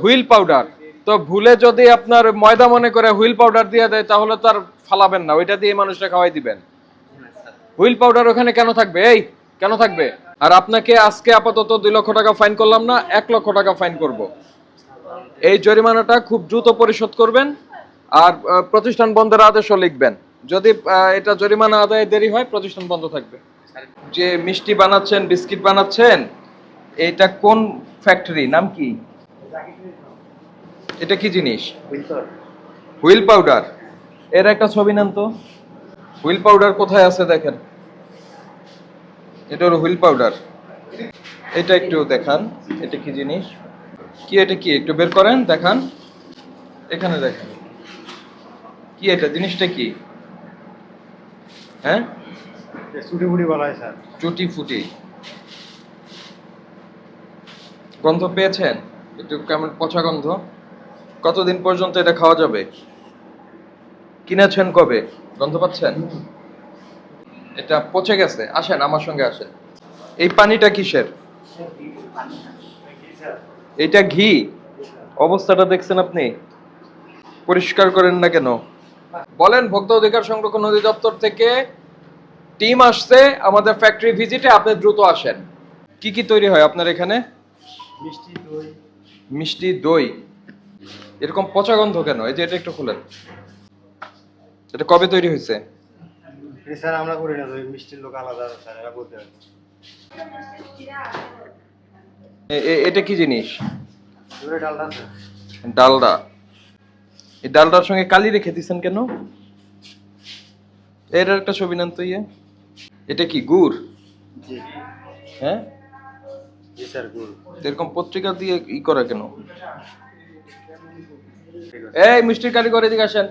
Wheel powder. তো ভুলে যদি আপনার ময়দা মনে করে হুইল পাউডার দিয়ে দেয় তাহলে তো আর ফালাবেন না, ওইটা দিয়ে মানুষটা খাওয়াই দিবেন। হুইল পাউডার ওখানে কেন থাকবে? এই কেন থাকবে? আর আপনাকে আজকে আপাতত 2 লক্ষ টাকা ফাইন করলাম না, 1 লক্ষ টাকা ফাইন করব। এই জরিমানাটা খুব দ্রুত পরিশোধ করবেন। আর প্রতিষ্ঠান বন্ধের আদেশও লিখবেন। যদি এটা জরিমানা আদায়ে দেরি হয়, প্রতিষ্ঠান বন্ধ থাকবে। যে মিষ্টি বানাচ্ছেন, বিস্কিট বানাচ্ছেন, এটা কোন ফ্যাক্টরি, নাম কি? এটা কি জিনিস? Wheel powder. এর একটা ছবি নেন তো। হুইল পাউডার কোথায় আছে দেখেন। এটা হলো হুইল পাউডার। এটা একটু দেখান, এটা কি জিনিস, কি এটা কি একটু বের করেন দেখান, এখানে দেখেন কি এটা, জিনিসটা কি? হ্যাঁ, চুটি ফুটি বলা হয় স্যার। চুটি ফুটি। গন্ধ পেয়েছেন? একটু কেমন পচা গন্ধ। কতদিন পর্যন্ত এটা খাওয়া যাবে? কিনেছেন কবে? গন্ধ পাচ্ছেন? এটা পচে গেছে। আসেন আমার সঙ্গে আসেন। এই পানিটা কিসের? এটা ঘি। অবস্থাটা দেখছেন আপনি? পরিষ্কার করেন না কেন? বলেন, ভোক্তা অধিকার সংরক্ষণ অধিদপ্তর থেকে টিম আসছে আমাদের ফ্যাক্টরি ভিজিটে, আপনি দ্রুত আসেন। কি কি তৈরি হয় আপনার এখানে? মিষ্টি দই। মিষ্টি দই। এরকম পচা গন্ধ কেন? এই যে এটা একটু খুলেন। এটা কবে তৈরি হয়েছে? স্যার আমরা করি না, মিষ্টির লোক আলাদা স্যার, এরা বলতে পারে। এটা কি জিনিস? ডালডা স্যার। ডালডা। এই ডালডার সঙ্গে কালি রেখে দিচ্ছেন কেন? এর একটা ছবি নেন তো। এটা কি গুড়? জি। হ্যাঁ জি স্যার, গুড়। এরকম পত্রিকা দিয়ে করা কেন? এই মিষ্টির কারিগর এদিকে আসেন।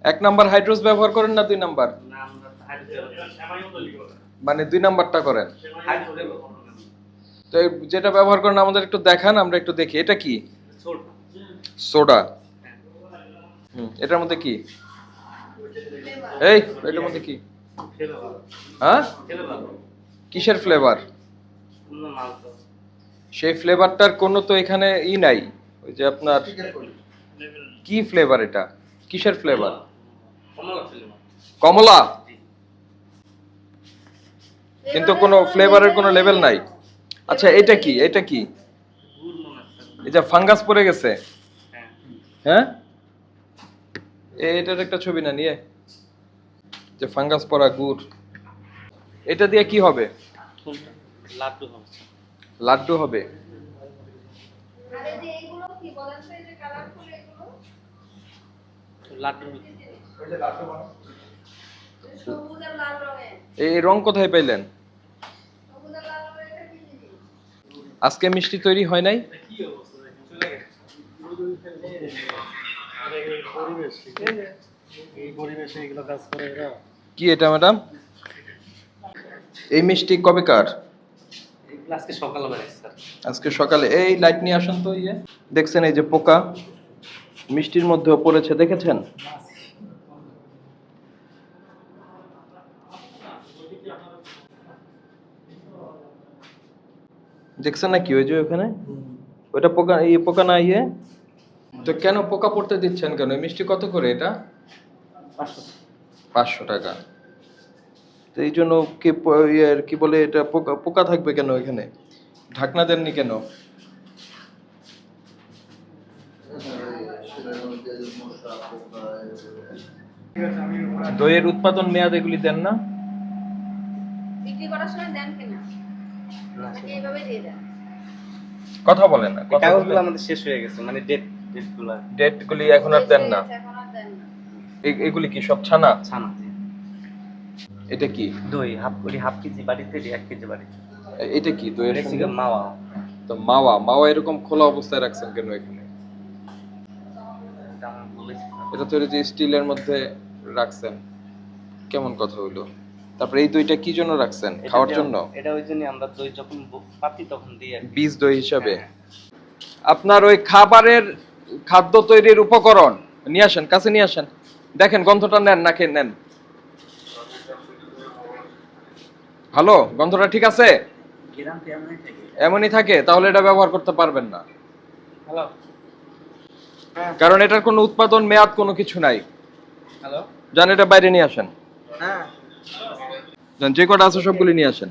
1 নাম্বার হাইড্রোস ব্যবহার করেন না 2 নাম্বার? মানে 2 নাম্বারটা করেন। তো যেটা ব্যবহার করেন আমাদের একটু দেখান, আমরা একটু দেখি। এটা কি? সোডা। এটার মধ্যে কি? এই এটার মধ্যে কি? হ্যাঁ, কিসের ফ্লেভার? সেই ফ্লেভারটার কোনো তো এখানে নাই। ওই যে আপনার কি ফ্লেভার, এটা কিসের ফ্লেভার? কমলা। কিন্তু কোনো ফ্লেভারের কোনো লেভেল নাই। আচ্ছা এটা কি? এটা কি? এই যে ফাঙ্গাস পড়ে গেছে। হ্যাঁ, এটার একটা ছবি না নিয়ে, যে ফাঙ্গাস পড়া গুড়। এটা দিয়ে কি হবে? লাড্ডু হবে। লাড্ডু হবে। আরে যে এইগুলো কি বলেন তো, এই যে কালারফুল এগুলো লাড্ডু। ওই যে লাড্ডু বানাও সবুজ আর লাল রঙের। এই রং কোথায় পাইলেন? সবুজ আর লাল রঙের এটা কি জিনিস? আজকে মিষ্টি তৈরি হয় নাই? কি অবস্থা দেখেন, চলে গেছে। এই পরিবেশে এগুলো কাজ করে এরা। কি এটা ম্যাডাম? এই মিষ্টি কবেকার? আজকে সকালবেলা স্যার। আজকে সকালে। এই লাইট নিয়ে আসুন তো। দেখছেন এই যে পোকা মিষ্টির মধ্যেও পড়েছে, দেখেছেন? দেখছেন নাকি ওই যে ওখানে ওটা পোকা? পোকা না তো কেন পোকা পড়তে দিচ্ছেন কেন? এই মিষ্টি কত করে এটা? 500 টাকা। তো এই জন্য কি বলে এটা, পোকা পোকা থাকবে কেন এখানে? ঢাকনা দেননি কেন? দইয়ের উৎপাদন মেয়াদ এগুলি দেন না? বিক্রি করার সময় দেন কিনা? নাকি এইভাবে দিয়ে দেন? কথা বলেন না। কাগজগুলো আমাদের শেষ হয়ে গেছে, মানে ডেটগুলো এখন আর দেন না? এখন আর দেন না। এগুলি কি সব ছানা? ছানা। এটা কি? দই হাফ কেজি বাড়িতে, 1 কেজি বাড়িতে। এটা কি দইয়ের সঙ্গে? মাওয়া। তো মাওয়া মাওয়া এরকম খোলা অবস্থায় রাখছেন কেন এখানে? এটা তো যে স্টিলের মধ্যে রাখছেন, কেমন কথা হইলো? তারপরে এই দইটা কি জন্য রাখছেন? খাওয়ার জন্য? এটা ওই জন্য আমরা দই যখন পাতি তখন দিই আর কি। বীজ দই হিসাবে। আপনার ওই খাবারের খাদ্য তৈরির উপকরণ নিয়ে আসেন, কাছে নিয়ে আসেন। দেখেন গন্ধটা নেন, নাকে নেন। ভালো গন্ধটা ঠিক আছে? এমনই থাকে? তাহলে এটা ব্যবহার করতে পারবেন না। হ্যালো কারণ এটার কোনো উৎপাদন মেয়াদ কোনো কিছু নাই। হ্যালো যান এটা বাইরে নিয়ে আসেন, হ্যাঁ যান যে কটা আছে সবগুলি নিয়ে আসেন।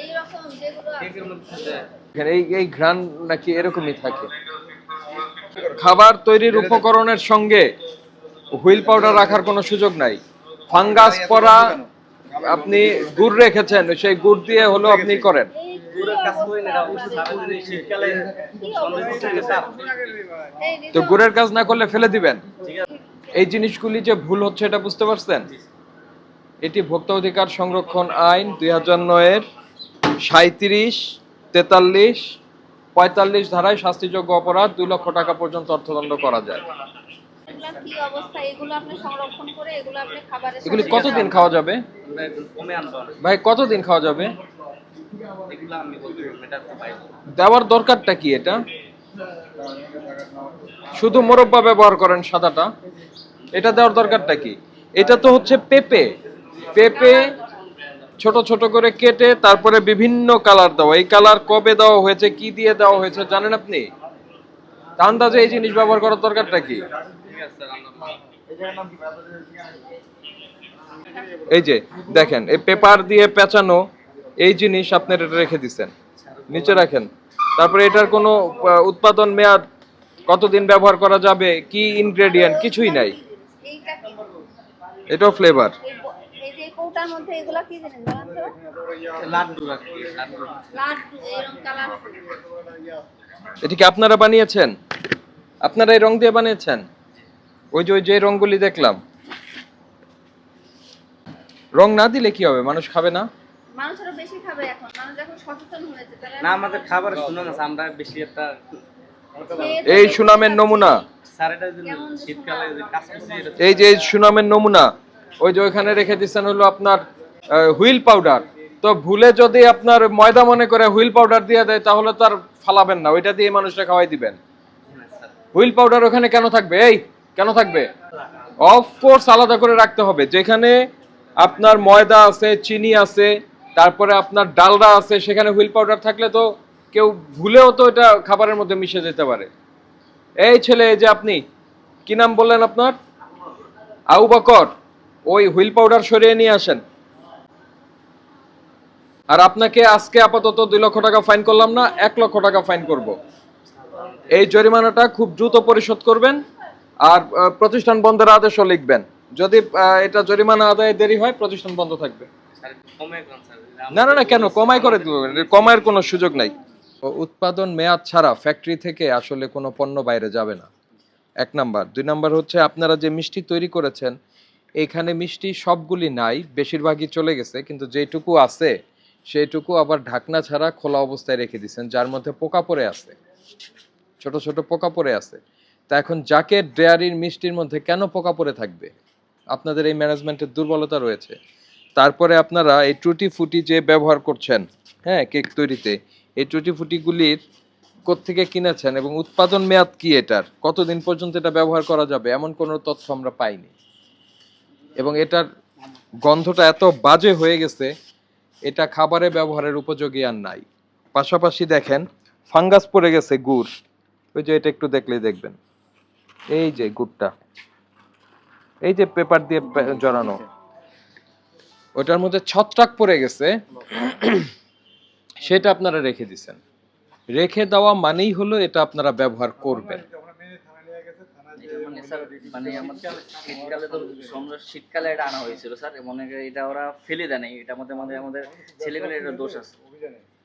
এই রকম যেগুলো আছে। কেকের মধ্যে এখানে এই ঘ্রাণ নাকি এরকমই থাকে। খাবার তৈরির উপকরণের সঙ্গে হুইল পাউডার রাখার কোনো সুযোগ নাই। ফাঙ্গাস পড়া আপনি গুড় রেখেছেন, সেই গুড় দিয়ে হলো আপনি করেন। এই কি গুড়ের কাজ করি না, অবস্থা এটা আপনাদের? শীতকালে কি সন্দেশ অবস্থা? করতে স্যার। এই তো রিজওয়ান, গুড়ের কাজ না করলে ফেলে দিবেন। ঠিক আছে এই জিনিসগুলি যে ভুল হচ্ছে এটা বুঝতে পারছেন? এটি ভোক্তা অধিকার সংরক্ষণ আইন 2009 এর 37, 43, 45 ধারায় শাস্তিযোগ্য অপরাধ 2 লক্ষ টাকা পর্যন্ত অর্থদণ্ড করা যায়। এগুলা কি অবস্থা? এগুলো আপনি সংরক্ষণ করে এগুলো আপনি খাবারের এগুলি সাথে কতদিন খাওয়া যাবে আমরা একটু কমে আনতে হবে ভাই? কতদিন খাওয়া যাবে? এগুলো আমি বলতে পারবো এটা তো পাইবো দেওয়ার দরকারটা কি? এটা শুধু মোরব্বা ব্যবহার করেন সাদাটা, এটা দেওয়ার দরকারটা কি? এটা তো হচ্ছে পেঁপে, পেঁপে ছোট ছোট করে কেটে তারপরে বিভিন্ন কালার দেওয়া। এই কালার কবে দেওয়া হয়েছে, কি দিয়ে দেওয়া হয়েছে জানেন আপনি? তা আন্দাজে এই জিনিস ব্যবহার করার দরকারটা কি? ঠিক আছে স্যার আমরা এই যে দেখেন এই পেপার দিয়ে পেঁচানো এই জিনিস আপনার এটা রেখে দিচ্ছেন, নিচে রাখেন। তারপরে এটার কোনো উৎপাদন মেয়াদ, কতদিন ব্যবহার করা যাবে, কি ইনগ্রেডিয়েন্ট, কিছুই নাই। এইটা কি? এটাও ফ্লেভার। এই যে কৌটার মধ্যে এগুলা কি জিনিস জানেন তো? লাড্ডু রাখি লাড্ডু লাড্ডু এরকম কালার। এটা কি আপনারা বানিয়েছেন? আপনারা এই রং দিয়ে বানিয়েছেন? ওই যে রংগুলি দেখলাম, রং না দিলে কি হবে? মানুষ খাবে না? মানুষ আরো বেশি খাবে এখন, মানুষ এখন সচেতন হয়েছে তাহলে না আমাদের খাবার শুনুন না আমরা বেশি একটা এই সুনামের নমুনা, স্যার এটা যে কেমন যে শীতকালে যে কাজ করছি এটা এই যে সুনামের নমুনা, ওই যে ওইখানে রেখে দিচ্ছেন হলো আপনার হুইল পাউডার। তো ভুলে যদি আপনার ময়দা মনে করে হুইল পাউডার দিয়ে দেয় তাহলে তো আর ফালাবেন না, ওইটা দিয়ে মানুষটা খাওয়াই দিবেন। হুইল পাউডার ওখানে কেন থাকবে? এই কেন থাকবে? অফকোর্স আলাদা করে রাখতে হবে। যেখানে আপনার ময়দা আছে, চিনি আছে, তারপরে আপনার ডালডা আছে, সেখানে হুইল পাউডার থাকলে তো কেউ ভুলেও তো এটা খাবারের মধ্যে মিশে যেতে পারে। এই ছেলে, এই যে আপনি কি নাম বললেন আপনার? আবু বকর, ওই হুইল পাউডার সরিয়ে নিয়ে আসেন। আর আপনাকে আজকে আপাতত 2 লক্ষ টাকা ফাইন করলাম না, 1 লক্ষ টাকা ফাইন করব। এই জরিমানাটা খুব দ্রুত পরিশোধ করবেন। আর প্রতিষ্ঠান বন্ধের আদেশও লিখবেন। যদি এটা জরিমানা আদায়ে দেরি হয়, প্রতিষ্ঠান বন্ধ থাকবে। স্যার কমে কোন স্যার না না না, কেন কমাই করে দিব? কমায়ের কোনো সুযোগ নাই। উৎপাদন মেয়াদ ছাড়া ফ্যাক্টরি থেকে আসলে কোনো পণ্য বাইরে যাবে না, 1 নাম্বার। 2 নাম্বার হচ্ছে আপনারা যে মিষ্টি তৈরি করেছেন, এখানে মিষ্টি সবগুলি নাই, বেশিরভাগই চলে গেছে, কিন্তু যেটুকু আছে সেইটুকু আবার ঢাকনা ছাড়া খোলা অবস্থায় রেখে দিয়েছেন, যার মধ্যে পোকা পড়ে আছে, ছোট ছোট পোকা পড়ে আছে। তা এখন যাকে ডেয়ারির মিষ্টির মধ্যে কেন পোকা পড়ে থাকবে? আপনাদের এই ম্যানেজমেন্টের দুর্বলতা রয়েছে। তারপরে আপনারা এই টুটি ফুটি যে ব্যবহার করছেন, হ্যাঁ, কেক তৈরিতে, এই টুটি ফুটিগুলির কোত্থেকে কিনেছেন এবং উৎপাদন মেয়াদ কি, এটার কতদিন পর্যন্ত এটা ব্যবহার করা যাবে, এমন কোনো তথ্য আমরা পাইনি। এবং এটার গন্ধটা এত বাজে হয়ে গেছে, এটা খাবারে ব্যবহারের উপযোগী আর নাই। পাশাপাশি দেখেন ফাঙ্গাস পড়ে গেছে গুড়, ওই যে এটা একটু দেখলেই দেখবেন, এই যে গুড়টা, এই যে পেপার দিয়ে জড়ানো, ওটার মধ্যে ছত্রাক পড়ে গেছে, সেটা আপনারা রেখে দিছেন। রেখে দেওয়া মানেই হলো এটা আপনারা ব্যবহার করবেন। মানে স্যার মানে আমার শীতকালে তো শীতকালে এটা আনা হয়েছিল স্যার, মনে করেন এটা ওরা ফেলে দেয় নাই, এটা আমাদের ছেলেপেলের এটা দোষ আছে,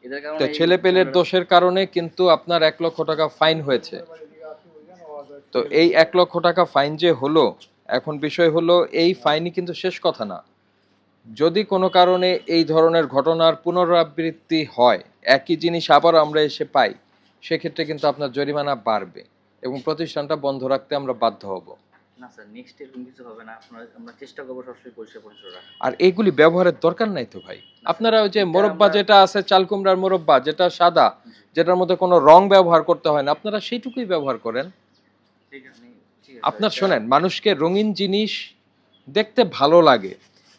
এদের তো কারণে ছেলে পেলের দোষের কারণে কিন্তু আপনার 1 লক্ষ টাকা ফাইন হয়েছে। তো এই 1 লক্ষ টাকা ফাইন যে হলো, এখন বিষয় হলো এই ফাইনই কিন্তু শেষ কথা না। যদি কোনো কারণে এই ধরনের ঘটনার পুনরাবৃত্তি হয়, একই জিনিস আবার আমরা এসে পাই, সেক্ষেত্রে কিন্তু আপনার জরিমানা বাড়বে এবং প্রতিষ্ঠানটা বন্ধ রাখতে আমরা বাধ্য হব। না স্যার নেক্সট এরকম কিছু হবে না, আমরা চেষ্টা করবো সবসময় পরিষ্কার পরিচ্ছন্ন রাখা। আর এইগুলি ব্যবহারের দরকার নাই তো ভাই। আপনারা ওই যে মোরব্বা যেটা আছে, চাল কুমড়ার মোরব্বা যেটা সাদা, যেটার মধ্যে কোনো রং ব্যবহার করতে হয় না, আপনারা সেইটুকুই ব্যবহার করেন। ঠিক আছে আপনার শোনেন, মানুষকে রঙিন জিনিস দেখতে ভালো লাগে,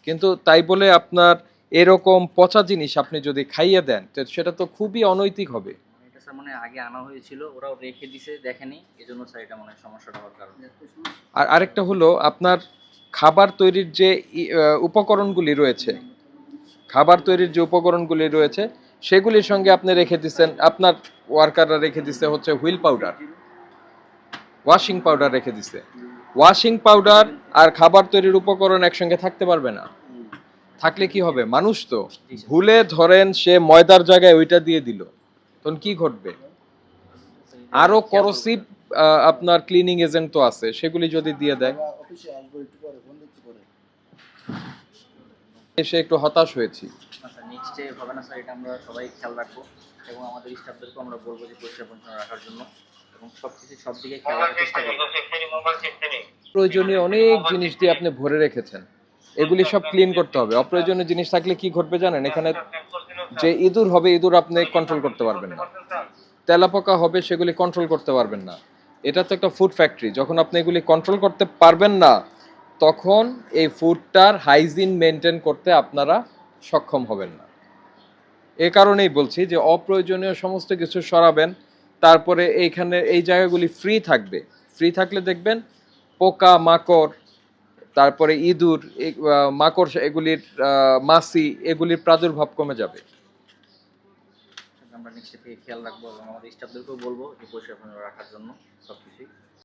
কিন্তু তাই বলে আপনার এরকম পচা জিনিস আপনি যদি খাইয়ে দেন, তো সেটা তো খুবই অনৈতিক হবে। এটা স্যার স্যার মানে আগে আনা হয়েছিল, ওরাও রেখে দিছে, দেখেনি, এজন্য স্যার এটা মনে হয় সমস্যাটা হওয়ার কারণে। আর আরেকটা হলো আপনার খাবার তৈরির যে উপকরণগুলি রয়েছে, খাবার তৈরির যে উপকরণগুলি রয়েছে সেগুলির সঙ্গে আপনি রেখে দিচ্ছেন, আপনার ওয়ার্কাররা রেখে দিচ্ছে হচ্ছে হুইল পাউডার, ওয়াশিং পাউডার রেখে দিচ্ছে। ওয়াশিং পাউডার আর খাবার তৈরির উপকরণ একসঙ্গে থাকতে পারবে না। থাকলে কি হবে, মানুষ তো ভুলে ধরেন সে ময়দার জায়গায় ওইটা দিয়ে দিল, তখন কি ঘটবে? আরো করসিভ আপনার ক্লিনিং এজেন্ট তো আছে, সেগুলি যদি দিয়ে দেয়, সে একটু হতাশ হয়েছি। আচ্ছা নেক্সটে হবে না স্যার, এটা আমরা সবাই খেয়াল রাখবো এবং আমাদের স্টাফদেরকেও আমরা বলবো যে পরিষ্কার পরিচ্ছন্ন রাখার জন্য এবং সবকিছু সব দিকে খেয়াল রাখার চেষ্টা করবো। প্রয়োজনীয় অনেক জিনিস দিয়ে আপনি ভরে রেখেছেন, এগুলি সব ক্লিন করতে হবে। অপ্রয়োজনীয় জিনিস থাকলে কি ঘটবে জানেন? এখানে যে ইঁদুর হবে, ইঁদুর আপনি কন্ট্রোল করতে পারবেন না, তেলাপোকা হবে, সেগুলি কন্ট্রোল করতে পারবেন না। এটা তো একটা ফুড ফ্যাক্টরি, যখন আপনি এগুলি কন্ট্রোল করতে পারবেন না, তখন এই ফুডটার হাইজিন মেনটেন করতে আপনারা সক্ষম হবেন না। এ কারণেই বলছি যে অপ্রয়োজনীয় সমস্ত কিছু সরাবেন, তারপরে এইখানে এই জায়গাগুলি ফ্রি থাকবে। ফ্রি থাকলে দেখবেন পোকা মাকড়, তারপরে ইঁদুর, মাকড়, এগুলির মাছি, এগুলির প্রাদুর্ভাব কমে যাবে। আমরা নেক্সট থেকে খেয়াল রাখবো এবং আমাদের স্টাফদেরকেও বলবো যে পরিষ্কার পরিচ্ছন্ন রাখার জন্য সবকিছু।